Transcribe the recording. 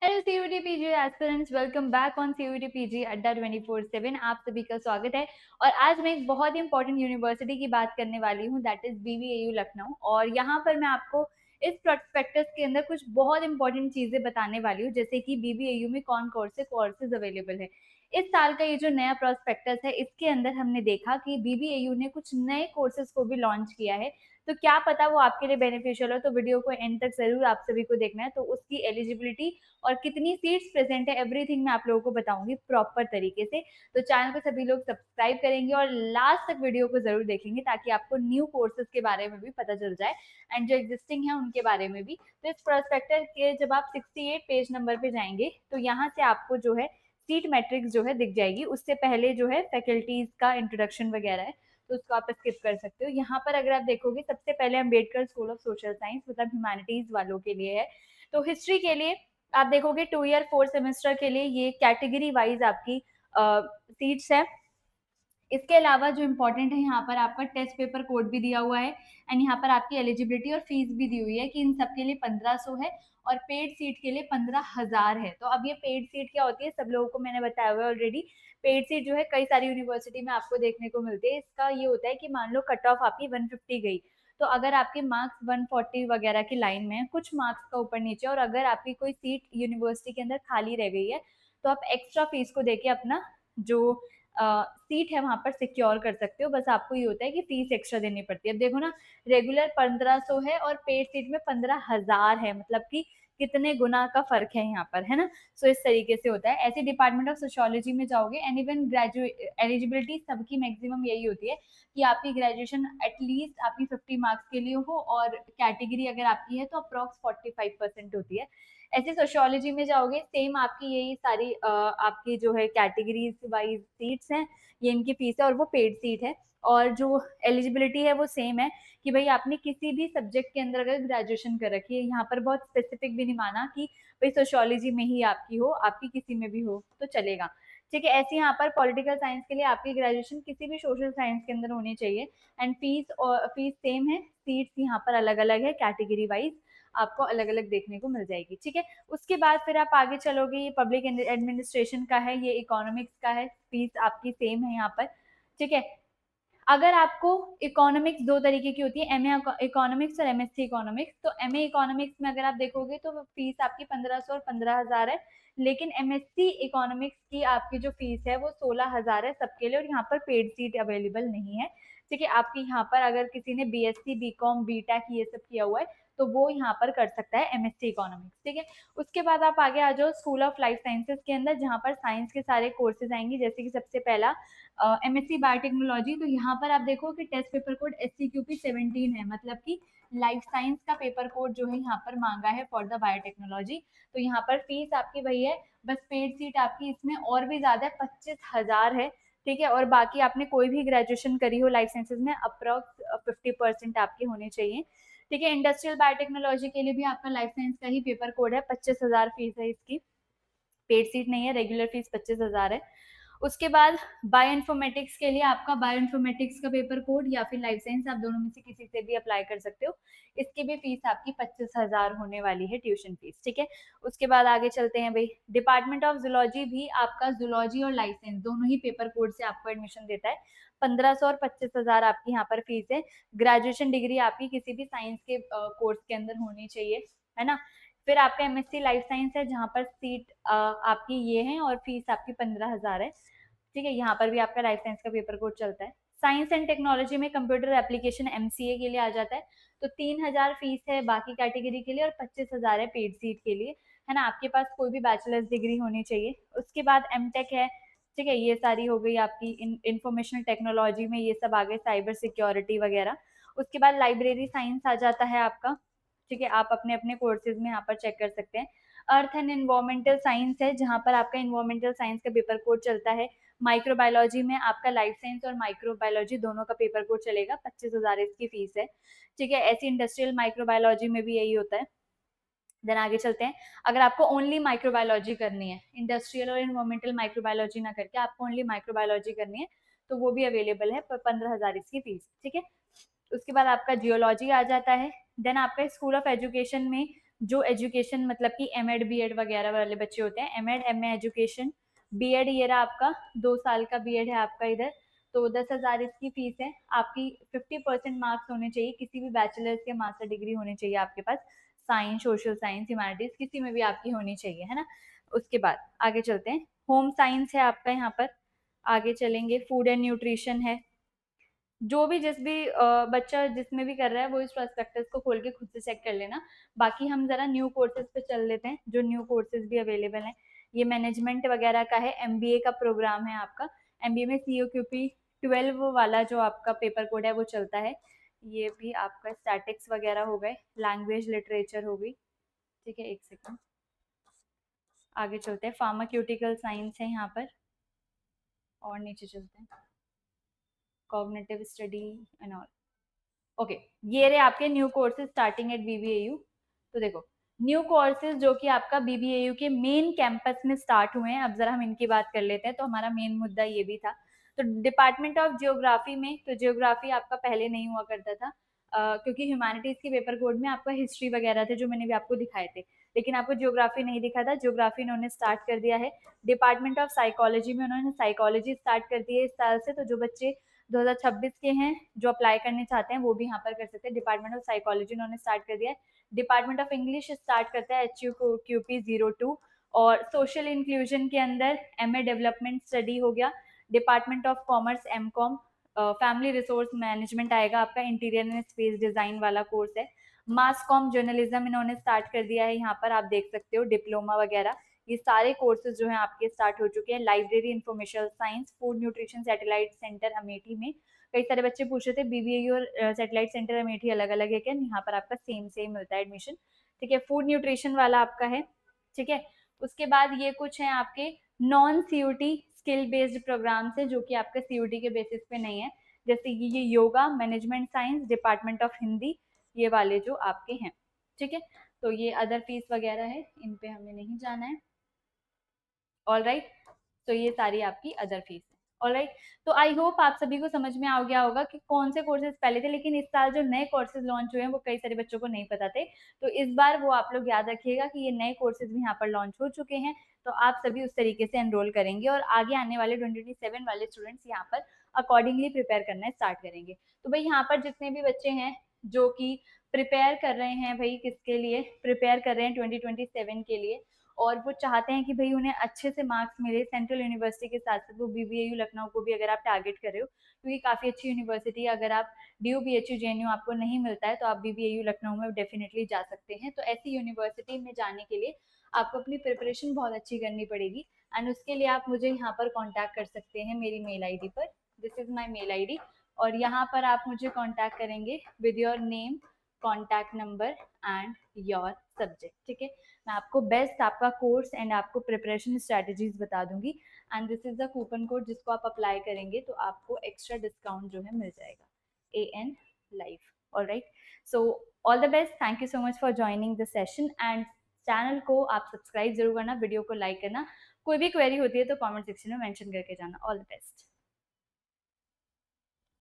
Hello CUT PG aspirants, welcome back on CUT PG अड्डा 24/7। आप सभी का स्वागत है। और आज मैं एक बहुत ही इंपॉर्टेंट यूनिवर्सिटी की बात करने वाली हूँ, दैट इज बीवीएयू लखनऊ। और यहाँ पर मैं आपको इस प्रोस्पेक्टस के अंदर कुछ बहुत इंपॉर्टेंट चीजें बताने वाली हूँ, जैसे कि बीवीएयू में कौन कौन से कोर्सेज अवेलेबल है। इस साल का ये जो नया प्रोस्पेक्टस है, इसके अंदर हमने देखा कि बीवीएयू ने कुछ नए कोर्सेज को भी लॉन्च किया है। तो क्या पता वो आपके लिए बेनिफिशियल हो, तो वीडियो को एंड तक जरूर आप सभी को देखना है। तो उसकी एलिजिबिलिटी और कितनी सीट्स प्रेजेंट है, एवरीथिंग मैं आप लोगों को बताऊंगी प्रॉपर तरीके से। तो चैनल को सभी लोग सब्सक्राइब करेंगे और लास्ट तक वीडियो को जरूर देखेंगे, ताकि आपको न्यू कोर्सेज के बारे में भी पता चल जाए एंड जो एग्जिस्टिंग है उनके बारे में भी। तो इस प्रोस्पेक्टर के जब आप 68 पेज नंबर पे जाएंगे, तो यहाँ से आपको जो है सीट मैट्रिक्स जो है दिख जाएगी। उससे पहले जो है फैकल्टीज का इंट्रोडक्शन वगैरह है, तो उसको आप स्किप कर सकते हो। यहाँ पर अगर आप देखोगे, सबसे पहले Ambedkar school of social science, मतलब ह्यूमैनिटीज वालों के लिए है। तो हिस्ट्री के लिए आप देखोगे 2 ईयर 4 सेमेस्टर के लिए ये कैटेगरी वाइज आपकी सीट्स है। इसके अलावा जो इम्पोर्टेंट है, यहाँ पर आपका टेस्ट पेपर कोड भी दिया हुआ है एंड यहाँ पर आपकी एलिजिबिलिटी और फीस भी दी हुई है कि इन सब के लिए 1500 है और पेड सीट के लिए 15,000 है। तो अब ये पेड सीट क्या होती है, सब लोगों को मैंने बताया हुआ है ऑलरेडी। पेड सीट जो है कई सारी यूनिवर्सिटी में आपको देखने को मिलती है। इसका ये होता है कि मान लो कट ऑफ आपकी 150 गई, तो अगर आपके मार्क्स 140 वगैरह की लाइन में है, कुछ मार्क्स का ऊपर नीचे, और अगर आपकी कोई सीट यूनिवर्सिटी के अंदर खाली रह गई है, तो आप एक्स्ट्रा फीस को देके अपना जो सीट है वहां पर सिक्योर कर सकते हो। बस आपको ये होता है कि फीस एक्स्ट्रा देनी पड़ती है। अब देखो ना, रेगुलर 1500 है और पेड सीट में 15,000 है, मतलब कि कितने गुना का फर्क है यहाँ पर, है ना। सो इस तरीके से होता है। ऐसे डिपार्टमेंट ऑफ सोशियोलॉजी में जाओगे एंड इवन ग्रेजुएट एलिजिबिलिटी सबकी मैक्सिमम यही होती है कि आपकी ग्रेजुएशन एटलीस्ट आपकी 50 मार्क्स के लिए हो, और कैटेगरी अगर आपकी है तो अप्रॉक्स 45% होती है। ऐसे सोशियोलॉजी में जाओगे, सेम आपकी यही सारी आपकी जो है कैटेगरीज वाइज सीट्स हैं, ये इनकी फीस है और वो पेड सीट है। और जो एलिजिबिलिटी है वो सेम है कि भाई आपने किसी भी सब्जेक्ट के अंदर अगर ग्रेजुएशन कर रखी है, यहाँ पर बहुत स्पेसिफिक भी नहीं माना कि भाई सोशियोलॉजी में ही आपकी हो, आपकी किसी में भी हो तो चलेगा। ठीक है। ऐसे यहाँ पर पॉलिटिकल साइंस के लिए आपकी ग्रेजुएशन किसी भी सोशल साइंस के अंदर होनी चाहिए एंड फीस और फीस सेम है। सीट्स यहाँ पर अलग अलग है, कैटेगरी वाइज आपको अलग अलग देखने को मिल जाएगी। ठीक है। उसके बाद फिर आप आगे चलोगे, ये पब्लिक एडमिनिस्ट्रेशन का है, ये इकोनॉमिक्स का है, फीस आपकी सेम है यहाँ पर। ठीक है। अगर आपको इकोनॉमिक्स दो तरीके की होती है, एमए इकोनॉमिक्स और एमएससी इकोनॉमिक्स। तो एमए इकोनॉमिक्स में अगर आप देखोगे तो फीस आपकी 1500 और 15,000 है, लेकिन एमएससी इकोनॉमिक्स की आपकी जो फीस है वो 16,000 है सबके लिए, और यहाँ पर पेड सीट अवेलेबल नहीं है। ठीक है। आपकी यहाँ पर अगर किसी ने बीएससी बीकॉम बीटेक ये सब किया हुआ है, तो वो यहाँ पर कर सकता है एमएससी इकोनॉमिक्स। ठीक है। उसके बाद आप आगे आ जाओ स्कूल ऑफ लाइफ साइंसेज के अंदर, जहाँ पर साइंस के सारे कोर्सेज आएंगे, जैसे कि सबसे पहला एमएससी बायोटेक्नोलॉजी। तो यहाँ पर आप देखो कि टेस्ट पेपर कोड SCQP 17 है, मतलब कि लाइफ साइंस का पेपर कोड जो है यहाँ पर मांगा है फॉर द बायोटेक्नोलॉजी। तो यहाँ पर फीस आपकी वही है, बस पेड सीट आपकी इसमें और भी ज्यादा है, 25,000 है। ठीक है। और बाकी आपने कोई भी ग्रेजुएशन करी हो लाइफ साइंसेज में, अप्रोक्स 50% आपके होने चाहिए। ठीक है। इंडस्ट्रियल बायोटेक्नोलॉजी के लिए भी आपका लाइफ साइंस का ही पेपर कोड है, 25,000 फीस है इसकी। पेड सीट नहीं है, रेगुलर फीस 25,000 है। उसके बाद बायो इन्फॉर्मेटिक्स के लिए आपका बायो इन्फॉर्मेटिक्स का पेपर कोड या फिर लाइफ साइंस, आप दोनों में से किसी से भी अप्लाई कर सकते हो। इसकी भी फीस आपकी 25,000 होने वाली है, ट्यूशन फीस। ठीक है। उसके बाद आगे चलते हैं भाई, डिपार्टमेंट ऑफ जूलॉजी भी आपका जूलॉजी और लाइफ साइंस दोनों ही पेपर कोड से आपको एडमिशन देता है। 1500 और 25,000 आपकी यहाँ पर फीस है। ग्रेजुएशन डिग्री आपकी किसी भी साइंस के कोर्स के अंदर होनी चाहिए, है ना। फिर आपका एमएससी लाइफ साइंस है, जहाँ पर सीट आपकी ये है और फीस आपकी 15,000 है। ठीक है। यहाँ पर भी आपका लाइफ साइंस का पेपर कोड चलता है। साइंस एंड टेक्नोलॉजी में कंप्यूटर एप्लीकेशन MCA के लिए आ जाता है, तो 3,000 फीस है बाकी कैटेगरी के लिए और 25,000 है पेड सीट के लिए, है ना। आपके पास कोई भी बैचलर्स डिग्री होनी चाहिए। उसके बाद एमटेक है। ठीक है। ये सारी हो गई आपकी इंफॉर्मेशन टेक्नोलॉजी में, ये सब आ गए, साइबर सिक्योरिटी वगैरह। उसके बाद लाइब्रेरी साइंस आ जाता है आपका। ठीक है। आप अपने अपने कोर्सेज में यहाँ पर चेक कर सकते हैं। अर्थ एंड इन्वायरमेंटल साइंस है, जहाँ पर आपका इन्वायरमेंटल साइंस का पेपर कोड चलता है। माइक्रोबायोलॉजी में आपका लाइफ साइंस और माइक्रोबायोलॉजी दोनों का पेपर कोड चलेगा, 25,000 इसकी फीस है। ठीक है। ऐसी इंडस्ट्रियल माइक्रोबायोलॉजी में भी यही होता है। देन आगे चलते हैं। अगर आपको ओनली माइक्रोबायोलॉजी करनी है, इंडस्ट्रियल और इन्वायरमेंटल माइक्रोबायोलॉजी ना करके आपको ओनली माइक्रोबायोलॉजी करनी है, तो वो भी अवेलेबल है, पर 15,000 इसकी फीस। ठीक है। उसके बाद आपका जियोलॉजी आ जाता है। देन आपका स्कूल ऑफ एजुकेशन में जो एजुकेशन मतलब कि एमएड बीएड वगैरह वाले बच्चे होते हैं, एमएड एमए एजुकेशन, बीएड ये रहा आपका 2 साल का बीएड है आपका इधर, तो 10,000 इसकी फीस है आपकी। 50% मार्क्स होने चाहिए, किसी भी बैचलर्स या मास्टर डिग्री होनी चाहिए आपके पास, साइंस, सोशल साइंस, ह्यूमैनिटीज किसी में भी आपकी होनी चाहिए, है ना। उसके बाद आगे चलते हैं, होम साइंस है आपका यहाँ पर। आगे चलेंगे, फूड एंड न्यूट्रिशन है। जो भी जिस भी बच्चा जिसमें भी कर रहा है वो इस प्रोस्पेक्टस को खोल के खुद से चेक कर लेना। बाकी हम जरा न्यू कोर्सेज पे चल लेते हैं, जो न्यू कोर्सेज भी अवेलेबल हैं। ये मैनेजमेंट वगैरह का है, एमबीए का प्रोग्राम है आपका। एमबीए में सीओक्यूपी 12 वाला जो आपका पेपर कोड है वो चलता है। ये भी आपका स्टैटिक्स वगैरह हो गए, लैंग्वेज लिटरेचर हो गई, ठीक है। एक सेकंड, आगे चलते हैं, फार्माक्यूटिकल साइंस है यहाँ पर, और नीचे चलते हैं, cognitive study and all. Okay, ये रहे आपके new courses starting at BBAU. तो देखो, न्यू कोर्सेज जो कि आपका बीबीएयू के मेन कैंपस में स्टार्ट हुए हैं, अब जरा हम इनकी बात कर लेते हैं। तो हमारा मेन मुद्दा ये भी था, तो डिपार्टमेंट ऑफ जियोग्राफी में, तो जियोग्राफी आपका पहले नहीं हुआ करता था, क्योंकि ह्यूमैनिटीज के पेपर कोड में आपका हिस्ट्री वगैरह थे जो मैंने भी आपको दिखाए थे, लेकिन आपको जियोग्राफी नहीं दिखा था। जियोग्राफी इन्होंने स्टार्ट कर दिया है। डिपार्टमेंट ऑफ साइकोलॉजी में उन्होंने साइकोलॉजी स्टार्ट कर दी है इस साल से, तो जो बच्चे 2026 के हैं जो अप्लाई करने चाहते हैं वो भी यहाँ पर कर सकते हैं। डिपार्टमेंट ऑफ साइकोलॉजी उन्होंने स्टार्ट कर दिया है। डिपार्टमेंट ऑफ इंग्लिश स्टार्ट करता है HUQP 02। और सोशल इंक्लूजन के अंदर MA डेवलपमेंट स्टडी हो गया। Department of commerce MCOM, family resource management आएगा आपका, इंटीरियर एंड स्पेस डिजाइन वाला कोर्स है। मास कॉम जर्नलिज्म इन्होंने स्टार्ट कर दिया है, यहाँ पर आप देख सकते हो डिप्लोमा वगैरह, ये सारे कोर्सेज जो हैं आपके स्टार्ट हो चुके हैं। Library information science, food nutrition satellite centre Amethi में, कई सारे बच्चे पूछ रहे थे बीबीएयू और सैटेलाइट सेंटर अमेठी अलग अलग है क्या, यहाँ पर आपका सेम सेम मिलता है एडमिशन, ठीक है। फूड न्यूट्रिशन वाला आपका है, ठीक है। उसके बाद ये कुछ है आपके non CUT skill based program है, जो कि आपका सीयूटी के बेसिस पे नहीं है, जैसे कि ये yoga, management science, department of Hindi, ये वाले जो आपके हैं, ठीक है। तो ये अदर फीस वगैरह है, इन पे हमें नहीं जाना है। ऑल राइट, तो ये सारी आपकी अदर फीस है। ऑल राइट, तो आई होप आप सभी को समझ में आ गया होगा कि कौन से कोर्सेज पहले थे, लेकिन इस साल जो नए कोर्सेज लॉन्च हुए हैं वो कई सारे बच्चों को नहीं पता थे, तो इस बार वो आप लोग याद रखिएगा कि ये नए कोर्सेज भी यहाँ पर लॉन्च हो चुके हैं, तो आप सभी उस तरीके से एनरोल करेंगे और आगे आने वाले 2027 वाले स्टूडेंट्स यहाँ पर अकॉर्डिंगली प्रिपेयर करना स्टार्ट करेंगे। तो भाई यहाँ पर जितने भी बच्चे हैं जो कि प्रिपेयर कर रहे हैं, भाई किसके लिए प्रिपेयर कर रहे हैं, 2027 के लिए, और वो चाहते हैं कि भाई उन्हें अच्छे से मार्क्स मिले सेंट्रल यूनिवर्सिटी के साथ साथ वो बीबीएयू लखनऊ को भी अगर आप टारगेट कर रहे हो, क्योंकि काफ़ी अच्छी यूनिवर्सिटी है, अगर आप DU BHU JNU आपको नहीं मिलता है तो आप बीबीएयू लखनऊ में डेफिनेटली जा सकते हैं। तो ऐसी यूनिवर्सिटी में जाने के लिए आपको अपनी प्रिपरेशन बहुत अच्छी करनी पड़ेगी, एंड उसके लिए आप मुझे यहाँ पर कॉन्टैक्ट कर सकते हैं मेरी मेल ID पर, this is my mail ID, और यहाँ पर आप मुझे कॉन्टैक्ट करेंगे with your name, contact number and your subject, ठीक है। मैं आपको बेस्ट आपका कोर्स एंड आपको प्रिपरेशन स्ट्रेटजीज बता दूंगी, and this is the coupon code जिसको आप अप्लाई करेंगे तो आपको एक्स्ट्रा डिस्काउंट जो है मिल जाएगा, AN Live। All right, so all the best, thank you so much for joining the session, and channel को आप सब्सक्राइब जरूर करना, वीडियो को लाइक करना, कोई भी क्वेरी होती है तो कमेंट सेक्शन में मेंशन करके जाना। All the best.